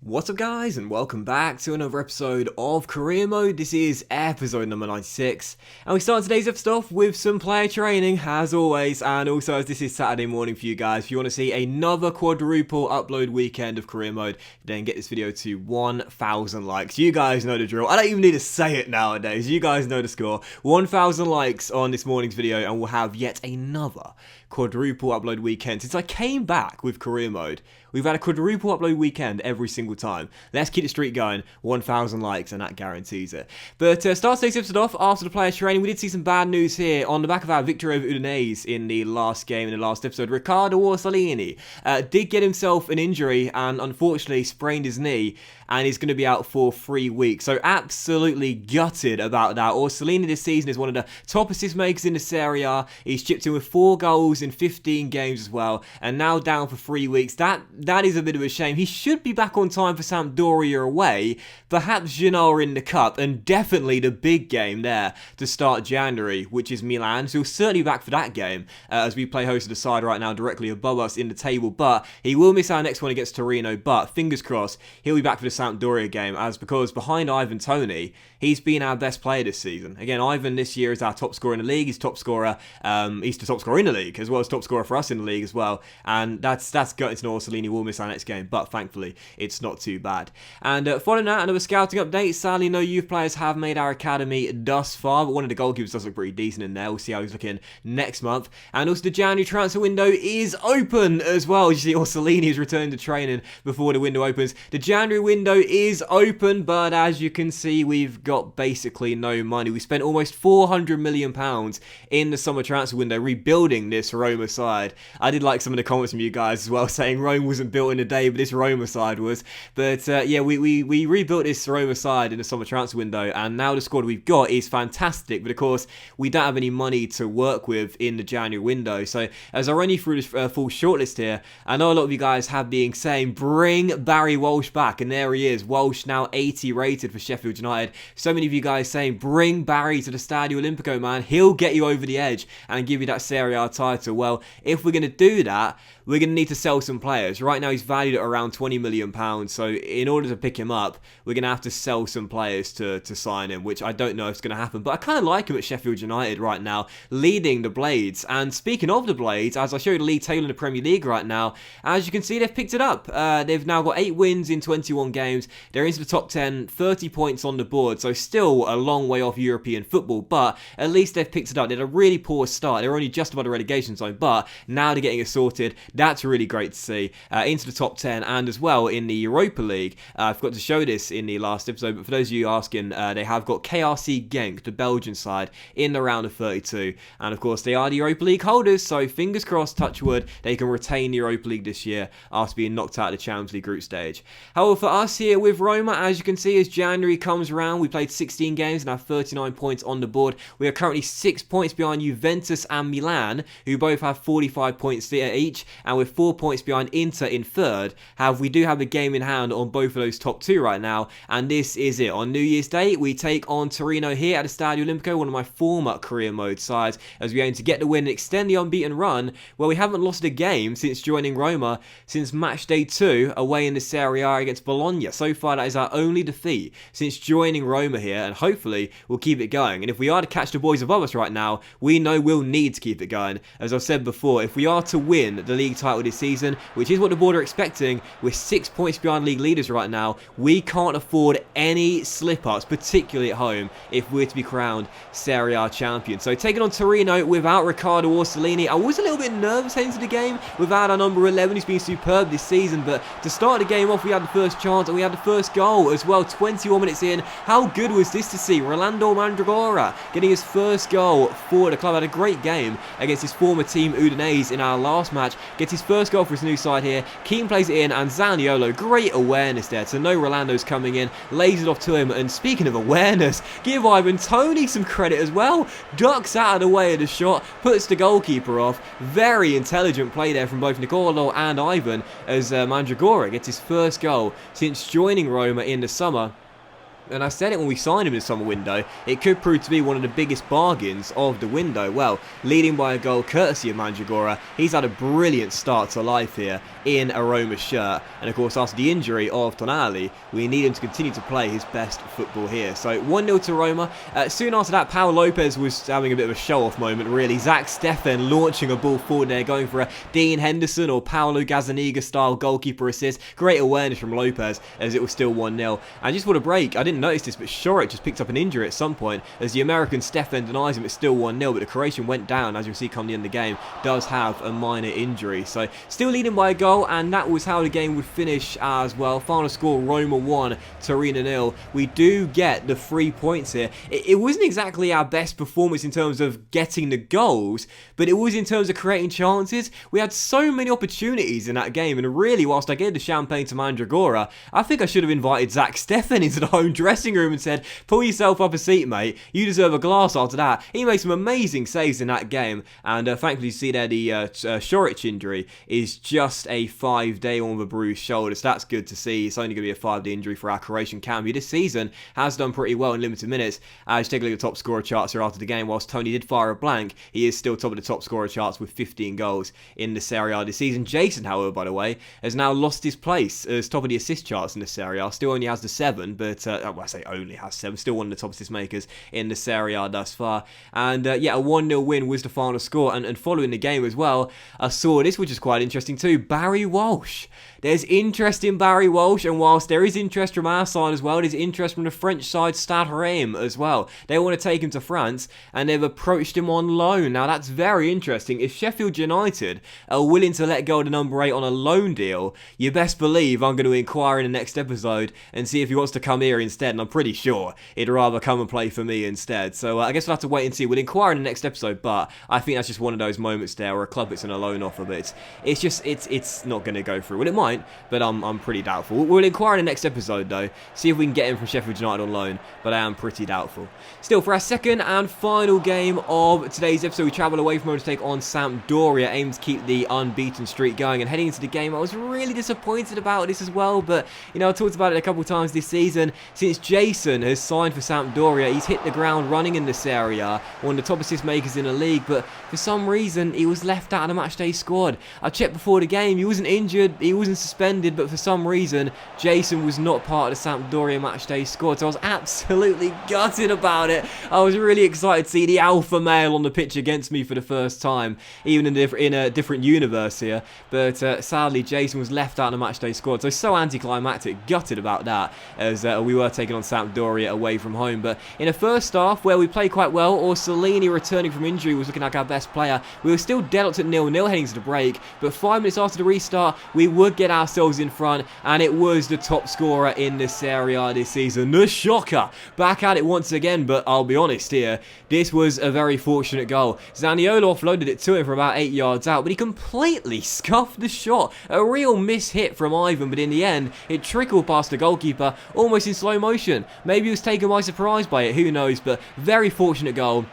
What's up guys, and welcome back to another episode of Career Mode. This is episode number 96, and we start today's episode off with some player training as always, and also as this is Saturday morning for you guys, if you want to see another quadruple upload weekend of Career Mode, then get this video to 1,000 likes. You guys know the drill. I don't even need to say it nowadays. You guys know the score. 1,000 likes on this morning's video and we'll have yet another quadruple upload weekend. Since I came back with Career Mode, we've had a quadruple upload weekend every single time. Let's keep the streak going. 1,000 likes and that guarantees it. But start today's episode off after the player training. We did see some bad news here on the back of our victory over Udinese in the last game, in the last episode. Riccardo Orsolini did get himself an injury and unfortunately sprained his knee, and he's going to be out for 3 weeks. So absolutely gutted about that. Orsolini this season is one of the top assist makers in the Serie A. He's chipped in with 4 goals in 15 games as well, and now down for 3 weeks. That is a bit of a shame. He should be back on time for Sampdoria away, perhaps Genoa in the Cup, and definitely the big game there to start January, which is Milan. So he'll certainly be back for that game as we play host to the side right now directly above us in the table, but he will miss our next one against Torino. But fingers crossed he'll be back for the Sampdoria game, as because behind Ivan Toney, he's been our best player this season. Again, Ivan this year is our top scorer in the league. He's top scorer. He's the top scorer in the league as well as top scorer for us in the league as well. And that's gutting to know Orsolini will miss our next game, but thankfully it's not too bad. And following that, another scouting update. Sadly, no youth players have made our academy thus far, but one of the goalkeepers does look pretty decent in there. We'll see how he's looking next month. And also the January transfer window is open as well. You see Orsolini is returning to training before the window opens. The January window is open, but as you can see, we've got basically no money. We spent almost £400 million in the summer transfer window rebuilding this Roma side. I did like some of the comments from you guys as well, saying Rome wasn't built in a day, but this Roma side was. But yeah, we rebuilt this Roma side in the summer transfer window, and now the squad we've got is fantastic. But of course, we don't have any money to work with in the January window. So as I run you through this full shortlist here, I know a lot of you guys have been saying, bring Barry Walsh back, and there he is. Walsh now 80 rated for Sheffield United. So many of you guys saying, bring Barry to the Stadio Olimpico, man. He'll get you over the edge and give you that Serie A title. Well, if we're going to do that, we're going to need to sell some players. Right now, he's valued at around £20 million. So in order to pick him up, we're going to have to sell some players to sign him, which I don't know if it's going to happen. But I kind of like him at Sheffield United right now, leading the Blades. And speaking of the Blades, as I showed the league table in the Premier League right now, as you can see, they've picked it up. They've now got 8 wins in 21 games. They're into the top 10, 30 points on the board. So still a long way off European football, but at least they've picked it up. They had a really poor start. They were only just above the relegation zone, but now they're getting it sorted. That's really great to see. Into the top 10, and as well in the Europa League. I forgot to show this in the last episode, but for those of you asking, they have got KRC Genk, the Belgian side, in the round of 32. And of course, they are the Europa League holders, so fingers crossed, touch wood, they can retain the Europa League this year after being knocked out of the Champions League group stage. However, for us here with Roma, as you can see, as January comes around, we played 16 games and have 39 points on the board. We are currently 6 points behind Juventus and Milan, who both have 45 points each, and with 4 points behind Inter in third. However, we do have a game in hand on both of those top 2 right now, and this is it. On New Year's Day, we take on Torino here at the Stadio Olimpico, one of my former Career Mode sides, as we aim to get the win and extend the unbeaten run, where we haven't lost a game since joining Roma since match day 2 away in the Serie A against Bologna. So far, that is our only defeat since joining Roma here, and hopefully we'll keep it going. And if we are to catch the boys above us right now, we know we'll need to keep it going. As I've said before, if we are to win the league title this season, which is what the board are expecting, we're 6 points behind league leaders right now. We can't afford any slip-ups, particularly at home, if we're to be crowned Serie A champion. So taking on Torino without Riccardo Orsolini, I was a little bit nervous heading to the game without our number 11, who's been superb this season, but to start the game off, we had the first chance and we had the first goal as well, 21 minutes in. How good was this to see? Rolando Mandragora getting his first goal for the club. Had a great game against his former team Udinese in our last match. Gets his first goal for his new side here. Keane plays it in, and Zaniolo, great awareness there to know Rolando's coming in, lays it off to him. And speaking of awareness, give Ivan Toney some credit as well. Ducks out of the way of the shot, puts the goalkeeper off. Very intelligent play there from both Nicolo and Ivan, as Mandragora gets his first goal since joining Roma in the summer. And I said it when we signed him in the summer window, it could prove to be one of the biggest bargains of the window. Well, leading by a goal courtesy of Mandragora, he's had a brilliant start to life here in a Roma shirt. And of course, after the injury of Tonali, we need him to continue to play his best football here. So 1-0 to Roma. Soon after that, Paul Lopez was having a bit of a show-off moment, really. Zach Steffen launching a ball forward there, going for a Dean Henderson or Paulo Gazzaniga-style goalkeeper assist. Great awareness from Lopez as it was still 1-0. And just what a break. I didn't notice this, but Šorić just picked up an injury at some point as the American Steffen denies him. It's still 1-0, but the Croatian went down, as you'll see come the end of the game, does have a minor injury. So still leading by a goal, and that was how the game would finish as well. Final score, Roma 1, Torino 0. We do get the 3 points here. It wasn't exactly our best performance in terms of getting the goals, but it was in terms of creating chances. We had so many opportunities in that game, and really, whilst I gave the champagne to Mandragora, I think I should have invited Zach Steffen into the home dressing room and said, pull yourself up a seat, mate. You deserve a glass after that. He made some amazing saves in that game, and thankfully you see there the Šorić injury is just a 5-day one with a bruised shoulder, so that's good to see. It's only going to be a 5-day injury for our Croatian camp, who this season has done pretty well in limited minutes. Just take a look at the top scorer charts here after the game. Whilst Tony did fire a blank, he is still top of the top scorer charts with 15 goals in the Serie A this season. Jason, however, by the way, has now lost his place as top of the assist charts in the Serie A. Still only has the 7, but well, I say only has 7, still one of the top assist makers in the Serie A thus far. And yeah, a 1-0 win was the final score. And following the game as well, I saw this, which is quite interesting too, Barry Walsh. There's interest in Barry Walsh, and whilst there is interest from our side as well, there's interest from the French side, Stade Reims, as well. They want to take him to France, and they've approached him on loan. Now, that's very interesting. If Sheffield United are willing to let go of the number 8 on a loan deal, you best believe I'm going to inquire in the next episode and see if he wants to come here instead, and I'm pretty sure he'd rather come and play for me instead. So I guess we'll have to wait and see. We'll inquire in the next episode, but I think that's just one of those moments there where a club puts in a loan offer, but it's not going to go through. Well, it might, but I'm pretty doubtful. We'll inquire in the next episode though, see if we can get him from Sheffield United on loan, but I am pretty doubtful. Still, for our second and final game of today's episode, we travel away from home to take on Sampdoria, aim to keep the unbeaten streak going. And heading into the game, I was really disappointed about this as well, but you know, I talked about it a couple of times this season. Since Jason has signed for Sampdoria, he's hit the ground running in this area, one of the top assist makers in the league, but for some reason he was left out of the matchday squad. I checked before the game, he wasn't injured, he wasn't suspended, but for some reason Jason was not part of the Sampdoria matchday squad, so I was absolutely gutted about it. I was really excited to see the alpha male on the pitch against me for the first time, even in a different universe here, but sadly Jason was left out of the matchday squad, so anticlimactic, gutted about that, as we were taking on Sampdoria away from home. But in the first half, where we played quite well, Orsolini returning from injury was looking like our best player. We were still dealt at 0-0 heading to the break, but 5 minutes after the restart, we would get ourselves in front, and it was the top scorer in the Serie A this season, the Shocker, back at it once again. But I'll be honest here, this was a very fortunate goal. Zaniolo offloaded it to him from about 8 yards out, but he completely scuffed the shot. A real miss-hit from Ivan, but in the end, it trickled past the goalkeeper, almost in slow motion. Maybe he was taken by surprise by it, who knows, but very fortunate goal.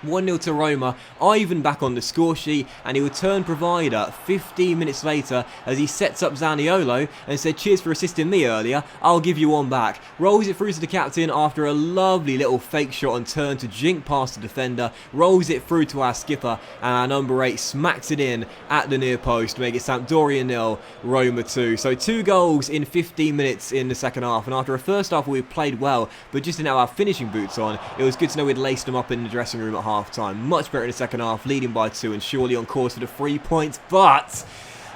1-0 to Roma, Ivan back on the score sheet, and he would turn provider 15 minutes later as he sets up Zaniolo and said, cheers for assisting me earlier, I'll give you one back. Rolls it through to the captain after a lovely little fake shot and turn to jink past the defender, rolls it through to our skipper, and our number 8 smacks it in at the near post to make it Sampdoria 0, Roma 2. So 2 goals in 15 minutes in the second half, and after a first half where we played well, but just didn't have our finishing boots on, it was good to know we'd laced them up in the dressing room at half-time. Much better in the second half, leading by 2 and surely on course for the 3 points, but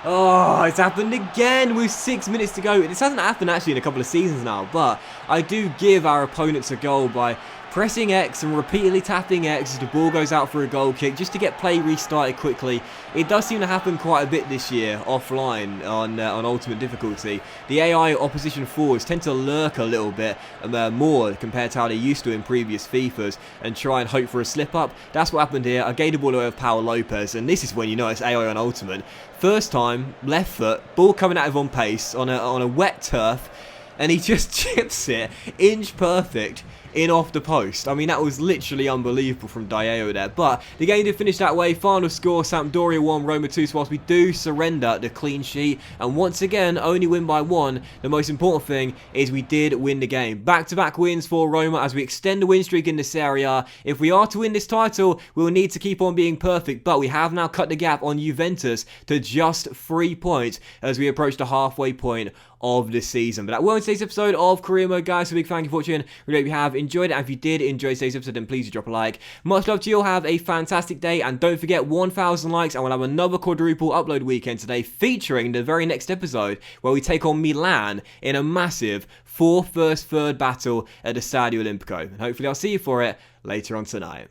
oh, it's happened again with 6 minutes to go. This hasn't happened actually in a couple of seasons now, but I do give our opponents a goal by pressing X and repeatedly tapping X as the ball goes out for a goal kick just to get play restarted quickly. It does seem to happen quite a bit this year offline on Ultimate Difficulty. The AI opposition forwards tend to lurk a little bit more compared to how they used to in previous FIFAs and try and hope for a slip up. That's what happened here. I gave the ball away with Paul Lopez, and this is when you know it's AI on Ultimate. First time, left foot, ball coming out of on pace on a wet turf. and he just chips it inch perfect in off the post. I mean, that was literally unbelievable from Diao there. But the game did finish that way. Final score, Sampdoria 1, Roma 2. So whilst we do surrender the clean sheet and once again only win by 1, the most important thing is we did win the game. Back-to-back wins for Roma as we extend the win streak in this area. If we are to win this title, we'll need to keep on being perfect. But we have now cut the gap on Juventus to just 3 points as we approach the halfway point of this season. But that will end today's episode of Career Mode, guys. So big thank you for watching. Really hope you have enjoyed it. And if you did enjoy today's episode, then please do drop a like. Much love to you all. Have a fantastic day. And don't forget, 1,000 likes and we'll have another quadruple upload weekend today featuring the very next episode where we take on Milan in a massive 4th vs 3rd battle at the Stadio Olimpico. And hopefully I'll see you for it later on tonight.